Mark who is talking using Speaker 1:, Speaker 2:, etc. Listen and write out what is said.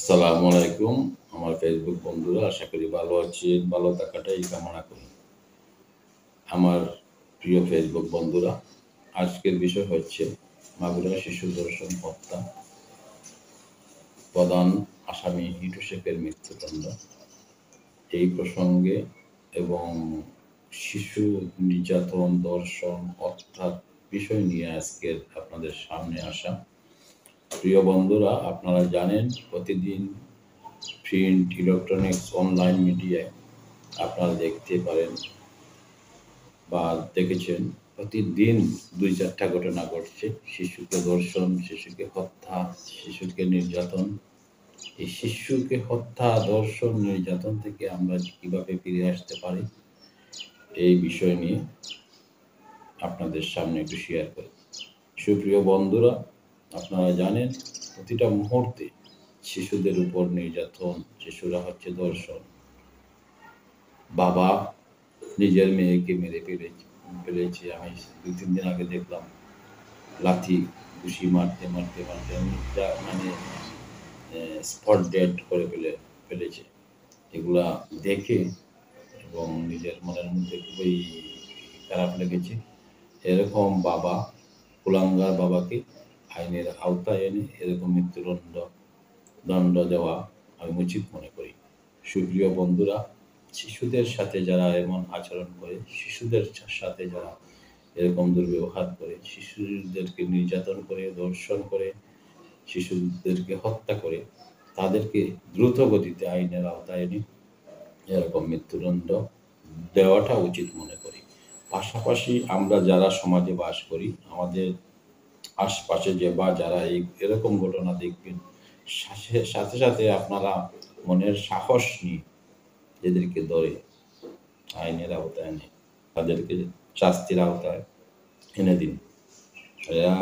Speaker 1: আসসালামু আলাইকুম। আমার ফেসবুক বন্ধুরা, আশা করি ভালো আছেন। ভালো থাকাটাই কামনা করি। আমার প্রিয় ফেসবুক বন্ধুরা, আজকের বিষয় হচ্ছে মাগুরা শিশু ধর্ষণ হত্যা, প্রধান আসামি হিটু শেখের মৃত্যুদণ্ড। এই প্রসঙ্গে এবং শিশু নির্যাতন, ধর্ষণ, হত্যার বিষয় নিয়ে আজকের আপনাদের সামনে আসা। প্রিয় বন্ধুরা, আপনারা জানেন প্রতিদিন প্রিন্ট, ইলেকট্রনিক্স, অনলাইন মিডিয়ায় আপনারা দেখতে পারেন বা দেখেছেন প্রতিদিন ২-৪টা ঘটনা ঘটছে। শিশুকে ধর্ষণ, শিশুকে হত্যা, শিশুকে নির্যাতন। এই শিশুকে হত্যা, ধর্ষণ, নির্যাতন থেকে আমরা কিভাবে ফিরে আসতে পারি, এই বিষয় নিয়ে আপনাদের সামনে একটু শেয়ার করি। সুপ্রিয় বন্ধুরা, আপনারা জানেন প্রতিটা মুহূর্তে শিশুদের উপর নির্যাতন, শিশুরা হচ্ছে ধর্ষণ। বাবা নিজের মেয়েকে মেরে ফেলেছে। আমি ২-৩ দিন আগে দেখলাম লাথি ঘুষি মারতে মানে স্পট ডেড করে ফেলেছে। এগুলা দেখে এবং নিজের মনের মধ্যে খুবই খারাপ লেগেছে। এরকম কুলাঙ্গার বাবাকে আইনের আওতায় এনে এরকম দণ্ড দেওয়া আমি উচিত মনে করি। সুপ্রিয় বন্ধুরা, শিশুদের সাথে যারা এমন আচরণ করে, শিশুদের সাথে যারা এরকম দুর্ব্যবহার করে, শিশুদেরকে নির্যাতন করে, ধর্ষণ করে, শিশুদেরকে হত্যা করে, তাদেরকে দ্রুত গতিতে আইনের আওতায় এনে এরকম মৃত্যুদণ্ড দেওয়াটা উচিত মনে করি। পাশাপাশি আমরা যারা সমাজে বাস করি, আমাদের আশপাশে যারা এরকম ঘটনা দেখবেন, সাথে সাথে আপনারা মনের সাহস নিয়ে এদেরকে ধরে আইনের আওতায় এনে তাদেরকে শাস্তির আওতায় এনে দিন। এরা